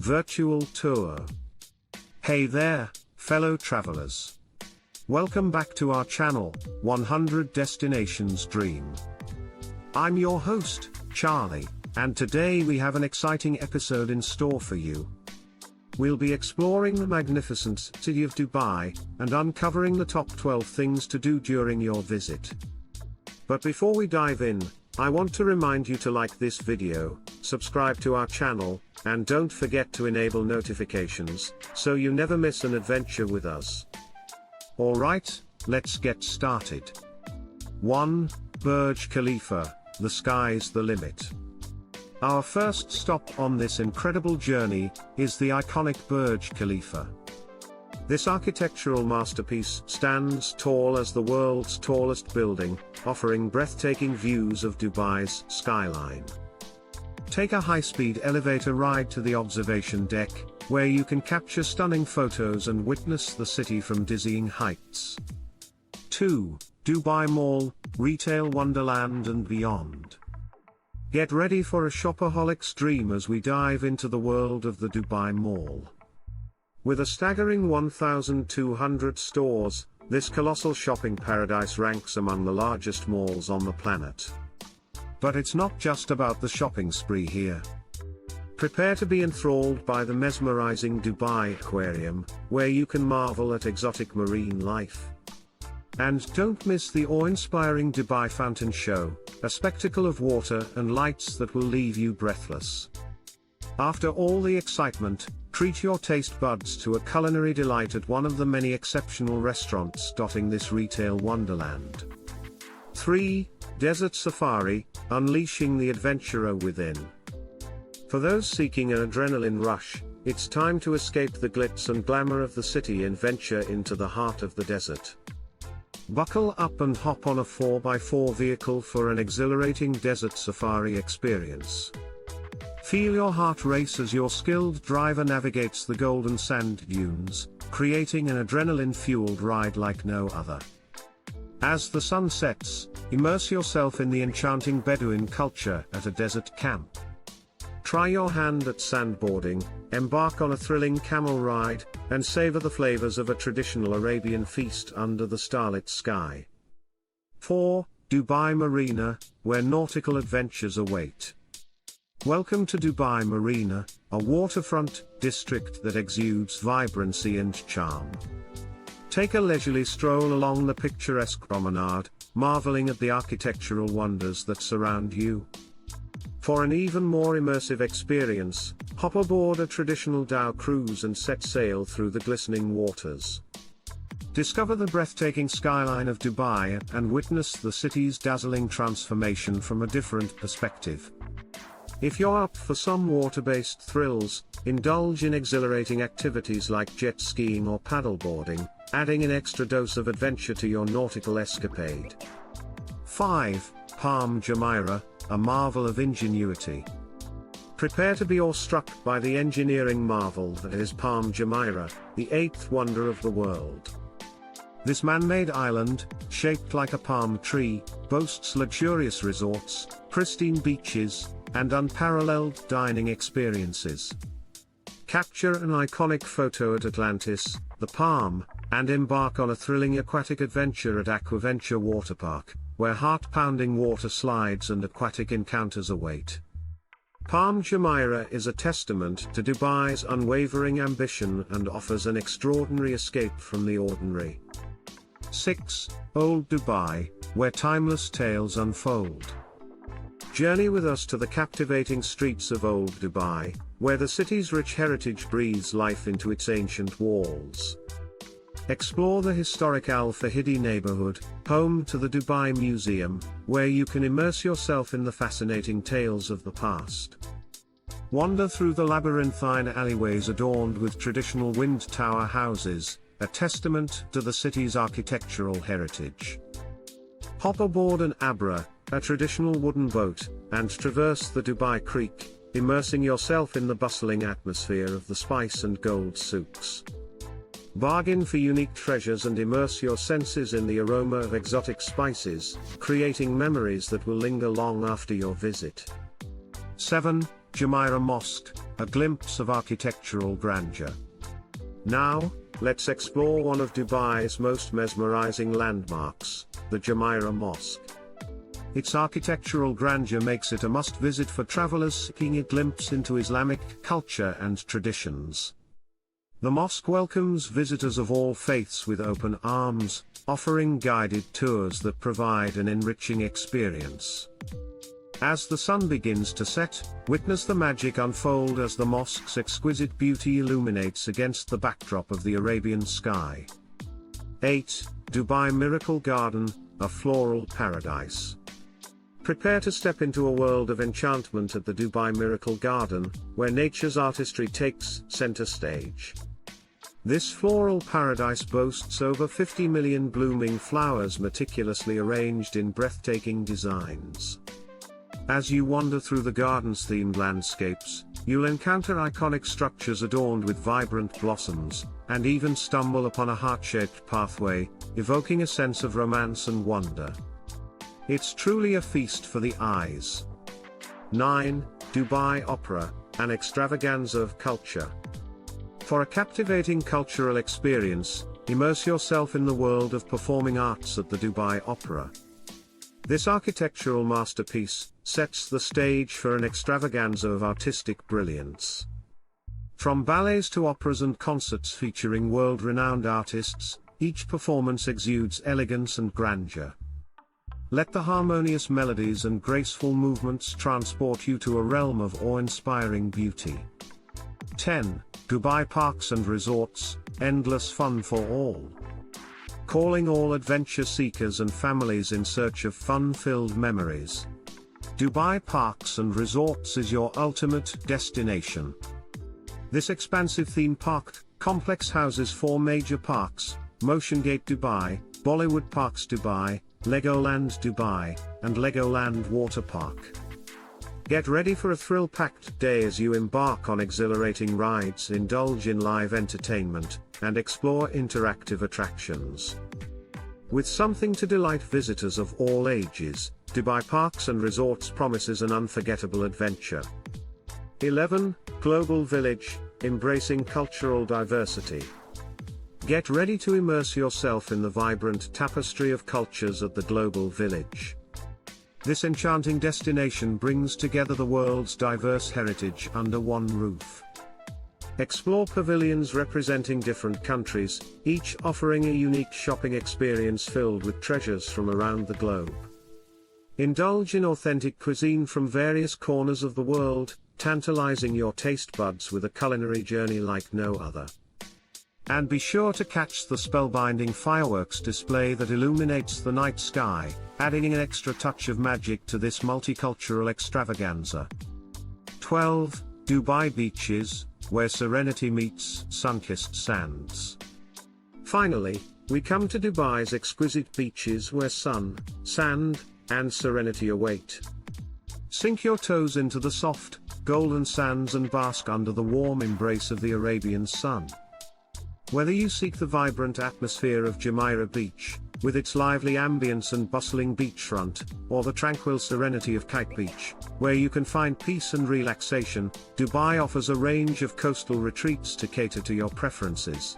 Virtual Tour. Hey there, fellow travelers. Welcome back to our channel, 100 Destinations Dream. I'm your host, Charlie, and today we have an exciting episode in store for you. We'll be exploring the magnificent city of Dubai, and uncovering the top 12 things to do during your visit. But before we dive in, I want to remind you to like this video, subscribe to our channel, and don't forget to enable notifications, so you never miss an adventure with us. Alright, let's get started. 1. Burj Khalifa, the sky's the limit. Our first stop on this incredible journey is the iconic Burj Khalifa. This architectural masterpiece stands tall as the world's tallest building, offering breathtaking views of Dubai's skyline. Take a high-speed elevator ride to the observation deck, where you can capture stunning photos and witness the city from dizzying heights. 2. Dubai Mall, retail wonderland and beyond. Get ready for a shopaholic's dream as we dive into the world of the Dubai Mall. With a staggering 1,200 stores, this colossal shopping paradise ranks among the largest malls on the planet. But it's not just about the shopping spree here. Prepare to be enthralled by the mesmerizing Dubai Aquarium, where you can marvel at exotic marine life. And don't miss the awe-inspiring Dubai Fountain Show, a spectacle of water and lights that will leave you breathless. After all the excitement, treat your taste buds to a culinary delight at one of the many exceptional restaurants dotting this retail wonderland. 3. Desert Safari, unleashing the adventurer within. For those seeking an adrenaline rush, it's time to escape the glitz and glamour of the city and venture into the heart of the desert. Buckle up and hop on a 4x4 vehicle for an exhilarating desert safari experience. Feel your heart race as your skilled driver navigates the golden sand dunes, creating an adrenaline-fueled ride like no other. As the sun sets, immerse yourself in the enchanting Bedouin culture at a desert camp. Try your hand at sandboarding, embark on a thrilling camel ride, and savor the flavors of a traditional Arabian feast under the starlit sky. 4. Dubai Marina, where nautical adventures await. Welcome to Dubai Marina, a waterfront district that exudes vibrancy and charm. Take a leisurely stroll along the picturesque promenade, marveling at the architectural wonders that surround you. For an even more immersive experience, hop aboard a traditional dhow cruise and set sail through the glistening waters. Discover the breathtaking skyline of Dubai and witness the city's dazzling transformation from a different perspective. If you're up for some water-based thrills, indulge in exhilarating activities like jet skiing or paddleboarding, adding an extra dose of adventure to your nautical escapade. 5. Palm Jumeirah, a marvel of ingenuity. Prepare to be awestruck by the engineering marvel that is Palm Jumeirah, the eighth wonder of the world. This man-made island, shaped like a palm tree, boasts luxurious resorts, pristine beaches, and unparalleled dining experiences. Capture an iconic photo at Atlantis, the Palm, and embark on a thrilling aquatic adventure at Aquaventure Waterpark, where heart-pounding water slides and aquatic encounters await. Palm Jumeirah is a testament to Dubai's unwavering ambition and offers an extraordinary escape from the ordinary. 6. Old Dubai, where timeless tales unfold. Journey with us to the captivating streets of Old Dubai, where the city's rich heritage breathes life into its ancient walls. Explore the historic Al Fahidi neighborhood, home to the Dubai Museum, where you can immerse yourself in the fascinating tales of the past. Wander through the labyrinthine alleyways adorned with traditional wind tower houses, a testament to the city's architectural heritage. Hop aboard an Abra, a traditional wooden boat, and traverse the Dubai Creek, immersing yourself in the bustling atmosphere of the spice and gold souks. Bargain for unique treasures and immerse your senses in the aroma of exotic spices, creating memories that will linger long after your visit. 7. Jamira Mosque, a glimpse of architectural grandeur. Now, let's explore one of Dubai's most mesmerizing landmarks, the Jumeirah Mosque. Its architectural grandeur makes it a must-visit for travelers seeking a glimpse into Islamic culture and traditions. The mosque welcomes visitors of all faiths with open arms, offering guided tours that provide an enriching experience. As the sun begins to set, witness the magic unfold as the mosque's exquisite beauty illuminates against the backdrop of the Arabian sky. 8. Dubai Miracle Garden, a floral paradise. Prepare to step into a world of enchantment at the Dubai Miracle Garden, where nature's artistry takes center stage. This floral paradise boasts over 50 million blooming flowers meticulously arranged in breathtaking designs. As you wander through the garden's themed landscapes, you'll encounter iconic structures adorned with vibrant blossoms, and even stumble upon a heart-shaped pathway, evoking a sense of romance and wonder. It's truly a feast for the eyes. 9. Dubai Opera, an extravaganza of culture. For a captivating cultural experience, immerse yourself in the world of performing arts at the Dubai Opera. This architectural masterpiece sets the stage for an extravaganza of artistic brilliance. From ballets to operas and concerts featuring world-renowned artists, each performance exudes elegance and grandeur. Let the harmonious melodies and graceful movements transport you to a realm of awe-inspiring beauty. 10. Dubai Parks and Resorts, endless fun for all. Calling all adventure seekers and families in search of fun-filled memories. Dubai Parks and Resorts is your ultimate destination. This expansive theme park complex houses 4 major parks: Motion Gate Dubai, Bollywood Parks Dubai, Legoland Dubai, and Legoland Water Park. Get ready for a thrill-packed day as you embark on exhilarating rides, indulge in live entertainment, and explore interactive attractions. With something to delight visitors of all ages, Dubai Parks and Resorts promises an unforgettable adventure. 11. Global Village, embracing cultural diversity. Get ready to immerse yourself in the vibrant tapestry of cultures at the Global Village. This enchanting destination brings together the world's diverse heritage under one roof. Explore pavilions representing different countries, each offering a unique shopping experience filled with treasures from around the globe. Indulge in authentic cuisine from various corners of the world, tantalizing your taste buds with a culinary journey like no other. And be sure to catch the spellbinding fireworks display that illuminates the night sky, adding an extra touch of magic to this multicultural extravaganza. 12. Dubai Beaches, where serenity meets sun-kissed sands. Finally, we come to Dubai's exquisite beaches where sun, sand, and serenity await. Sink your toes into the soft, golden sands and bask under the warm embrace of the Arabian sun. Whether you seek the vibrant atmosphere of Jumeirah Beach, with its lively ambience and bustling beachfront, or the tranquil serenity of Kite Beach, where you can find peace and relaxation, Dubai offers a range of coastal retreats to cater to your preferences.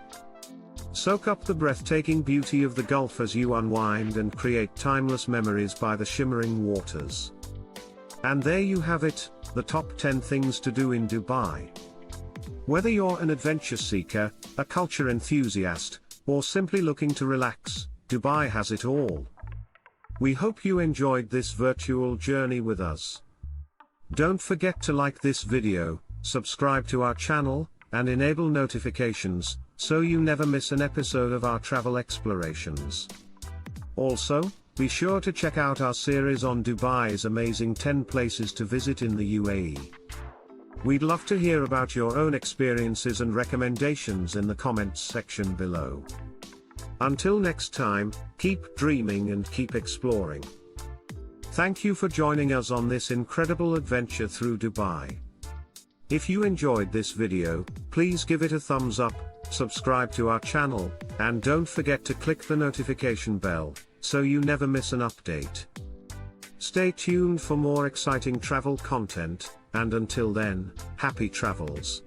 Soak up the breathtaking beauty of the Gulf as you unwind and create timeless memories by the shimmering waters. And there you have it, the top 10 things to do in Dubai. Whether you're an adventure seeker, a culture enthusiast, or simply looking to relax, Dubai has it all. We hope you enjoyed this virtual journey with us. Don't forget to like this video, subscribe to our channel, and enable notifications, so you never miss an episode of our travel explorations. Also, be sure to check out our series on Dubai's amazing 10 places to visit in the UAE. We'd love to hear about your own experiences and recommendations in the comments section below. Until next time, keep dreaming and keep exploring. Thank you for joining us on this incredible adventure through Dubai. If you enjoyed this video, please give it a thumbs up, subscribe to our channel, and don't forget to click the notification bell, so you never miss an update. Stay tuned for more exciting travel content, And until then, happy travels.